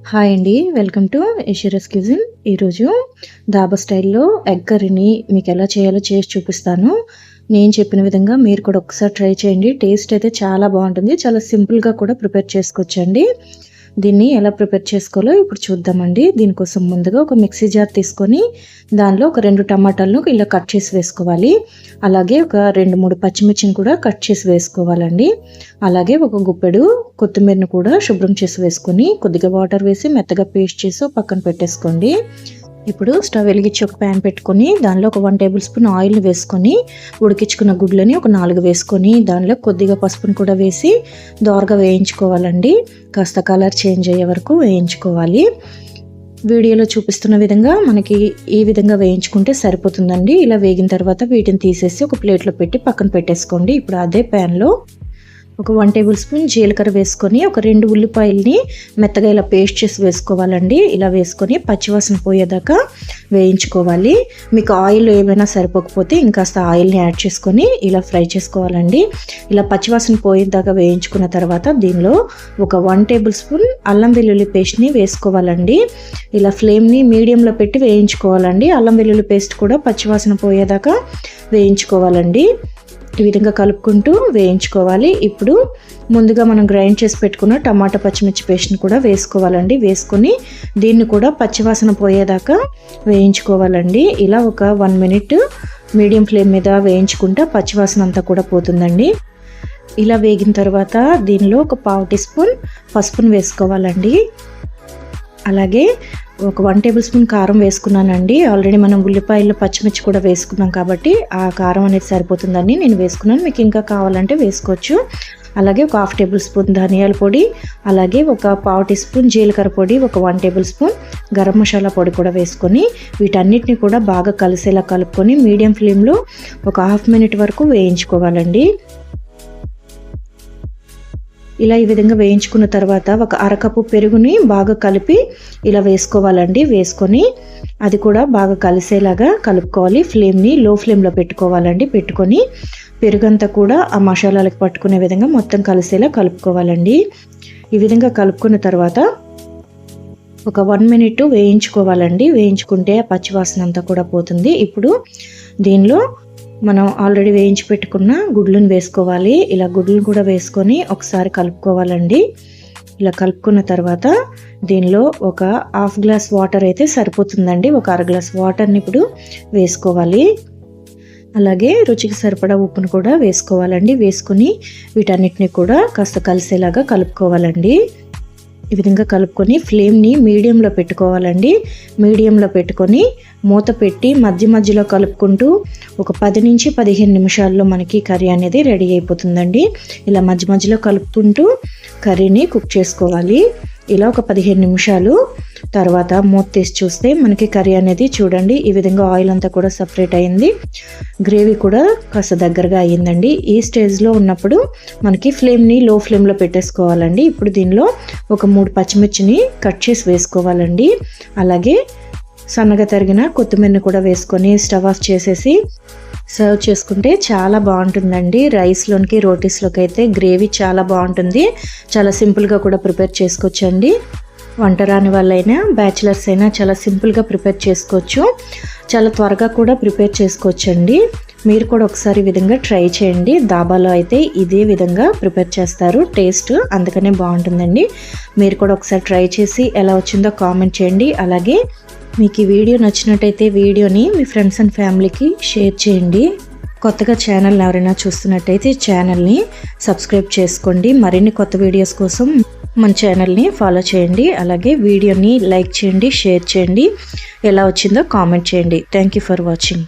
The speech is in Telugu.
హాయ్ అండి, వెల్కమ్ టు ఐశ్వర్యాస్ క్యూజిన్. ఈరోజు డాబా స్టైల్లో ఎగ్ కర్రీని మీకు ఎలా చేయాలో చేసి చూపిస్తాను. నేను చెప్పిన విధంగా మీరు కూడా ఒకసారి ట్రై చేయండి. టేస్ట్ అయితే చాలా బాగుంటుంది. చాలా సింపుల్గా కూడా ప్రిపేర్ చేసుకోవచ్చండి. దీన్ని ఎలా ప్రిపేర్ చేసుకోవాలో ఇప్పుడు చూద్దామండి. దీనికోసం ముందుగా ఒక మిక్సీ జార్ తీసుకొని దానిలో ఒక 2 టమాటాలను ఇలా కట్ చేసి వేసుకోవాలి. అలాగే ఒక 2-3 పచ్చిమిర్చిని కూడా కట్ చేసి వేసుకోవాలండి. అలాగే ఒక గుప్పెడు కొత్తిమీరను కూడా శుభ్రం చేసి వేసుకొని కొద్దిగా వాటర్ వేసి మెత్తగా పేస్ట్ చేసి పక్కన పెట్టేసుకోండి. ఇప్పుడు స్టవ్ వెలిగించి ఒక ప్యాన్ పెట్టుకొని దానిలో ఒక 1 టేబుల్ స్పూన్ ఆయిల్ని వేసుకొని ఉడికించుకున్న గుడ్లని ఒక 4 వేసుకొని దానిలో కొద్దిగా పసుపును కూడా వేసి దోరగా వేయించుకోవాలండి. కాస్త కలర్ చేంజ్ అయ్యే వరకు వేయించుకోవాలి. వీడియోలో చూపిస్తున్న విధంగా మనకి ఈ విధంగా వేయించుకుంటే సరిపోతుందండి. ఇలా వేగిన తర్వాత వీటిని తీసేసి ఒక ప్లేట్లో పెట్టి పక్కన పెట్టేసుకోండి. ఇప్పుడు అదే ప్యాన్లో ఒక 1 టేబుల్ స్పూన్ జీలకర్ర వేసుకొని ఒక 2 ఉల్లిపాయల్ని మెత్తగా ఇలా పేస్ట్ చేసి వేసుకోవాలండి. ఇలా వేసుకొని పచ్చివాసన పోయేదాకా వేయించుకోవాలి. మీకు ఆయిల్ ఏమైనా సరిపోకపోతే ఇంకాస్త ఆయిల్ని యాడ్ చేసుకొని ఇలా ఫ్రై చేసుకోవాలండి. ఇలా పచ్చివాసన పోయేదాకా వేయించుకున్న తర్వాత దీనిలో ఒక 1 టేబుల్ స్పూన్ అల్లం వెల్లుల్లి పేస్ట్ని వేసుకోవాలండి. ఇలా ఫ్లేమ్ని మీడియంలో పెట్టి వేయించుకోవాలండి. అల్లం వెల్లుల్లి పేస్ట్ కూడా పచ్చివాసన పోయేదాకా వేయించుకోవాలండి. ఈ విధంగా కలుపుకుంటూ వేయించుకోవాలి. ఇప్పుడు ముందుగా మనం గ్రైండ్ చేసి పెట్టుకున్న టమాటా పచ్చిమిర్చి పేస్ట్ని కూడా వేసుకోవాలండి. వేసుకొని దీన్ని కూడా పచ్చివాసన పోయేదాకా వేయించుకోవాలండి. ఇలా ఒక 1 మినిట్ మీడియం ఫ్లేమ్ మీద వేయించుకుంటే పచ్చివాసన అంతా కూడా పోతుందండి. ఇలా వేగిన తర్వాత దీనిలో ఒక 1/2 టీ స్పూన్ పసుపును వేసుకోవాలండి. అలాగే ఒక 1 టేబుల్ స్పూన్ కారం వేసుకున్నానండి. ఆల్రెడీ మనం ఉల్లిపాయలు పచ్చిమిర్చి కూడా వేసుకున్నాం కాబట్టి ఆ కారం అనేది సరిపోతుందని నేను వేసుకున్నాను. మీకు ఇంకా కావాలంటే వేసుకోవచ్చు. అలాగే ఒక 1/2 టేబుల్ స్పూన్ ధనియాల పొడి, అలాగే ఒక 1/2 టీ స్పూన్ జీలకర్ర పొడి, ఒక 1 టేబుల్ స్పూన్ గరం మసాలా పొడి కూడా వేసుకొని వీటన్నిటిని కూడా బాగా కలిసేలా కలుపుకొని మీడియం ఫ్లేమ్లో ఒక 1/2 మినిట్ వరకు వేయించుకోవాలండి. ఇలా ఈ విధంగా వేయించుకున్న తర్వాత ఒక అరకప్పు పెరుగుని బాగా కలిపి ఇలా వేసుకోవాలండి. వేసుకొని అది కూడా బాగా కలిసేలాగా కలుపుకోవాలి. ఫ్లేమ్ని లో ఫ్లేమ్లో పెట్టుకోవాలండి. పెట్టుకొని పెరుగంతా కూడా ఆ మసాలాలకు పట్టుకునే విధంగా మొత్తం కలిసేలా కలుపుకోవాలండి. ఈ విధంగా కలుపుకున్న తర్వాత ఒక 1 మినిట్ వేయించుకోవాలండి. వేయించుకుంటే ఆ పచ్చివాసన అంతా కూడా పోతుంది. ఇప్పుడు దీనిలో మనం ఆల్రెడీ వేయించి పెట్టుకున్న గుడ్లను వేసుకోవాలి. ఇలా గుడ్లను కూడా వేసుకొని ఒకసారి కలుపుకోవాలండి. ఇలా కలుపుకున్న తర్వాత దీనిలో ఒక 1/2 గ్లాస్ వాటర్ అయితే సరిపోతుందండి. ఒక 1/2 గ్లాస్ వాటర్ని ఇప్పుడు వేసుకోవాలి. అలాగే రుచికి సరిపడా ఉప్పును కూడా వేసుకోవాలండి. వేసుకొని వీటన్నిటిని కూడా కాస్త కలిసేలాగా కలుపుకోవాలండి. ఈ విధంగా కలుపుకొని ఫ్లేమ్ని మీడియంలో పెట్టుకోవాలండి. మీడియంలో పెట్టుకొని మూత పెట్టి మధ్యలో కలుపుకుంటూ ఒక 10 నుంచి 15 నిమిషాల్లో మనకి కర్రీ అనేది రెడీ అయిపోతుందండి. ఇలా మధ్యలో కలుపుకుంటూ కర్రీని కుక్ చేసుకోవాలి. ఇలా ఒక 15 నిమిషాలు తర్వాత మూత తీసి చూస్తే మనకి కర్రీ అనేది చూడండి ఈ విధంగా ఆయిల్ అంతా కూడా సపరేట్ అయింది. గ్రేవీ కూడా కాస్త దగ్గరగా అయ్యిందండి. ఈ స్టేజ్లో ఉన్నప్పుడు మనకి ఫ్లేమ్ని లో ఫ్లేమ్లో పెట్టేసుకోవాలండి. ఇప్పుడు దీనిలో ఒక 3 పచ్చిమిర్చిని కట్ చేసి వేసుకోవాలండి. అలాగే సన్నగా తరిగిన కొత్తిమీరని కూడా వేసుకొని స్టవ్ ఆఫ్ చేసేసి సర్వ్ చేసుకుంటే చాలా బాగుంటుందండి. రైస్లోనికి రోటీస్లోకి అయితే గ్రేవీ చాలా బాగుంటుంది. చాలా సింపుల్గా కూడా ప్రిపేర్ చేసుకోవచ్చండి. వంట రాని వాళ్ళైనా బ్యాచిలర్స్ అయినా చాలా సింపుల్గా ప్రిపేర్ చేసుకోవచ్చు. చాలా త్వరగా కూడా ప్రిపేర్ చేసుకోవచ్చండి. మీరు కూడా ఒకసారి ఈ విధంగా ట్రై చేయండి. దాబాలో అయితే ఇదే విధంగా ప్రిపేర్ చేస్తారు. టేస్ట్ అందుకనే బాగుంటుందండి. మీరు కూడా ఒకసారి ట్రై చేసి ఎలా వచ్చిందో కామెంట్ చేయండి. అలాగే మీకు ఈ వీడియో నచ్చినట్టయితే వీడియోని మీ ఫ్రెండ్స్ అండ్ ఫ్యామిలీకి షేర్ చేయండి. కొత్తగా ఛానల్ ఎవరైనా చూస్తున్నట్టయితే ఛానల్ని సబ్స్క్రైబ్ చేసుకోండి. మరిన్ని కొత్త వీడియోస్ కోసం మన ఛానల్ని ఫాలో చేయండి. అలాగే వీడియోని లైక్ చేయండి, షేర్ చేయండి. ఎలా వచ్చిందో కామెంట్ చేయండి. Thank you for watching.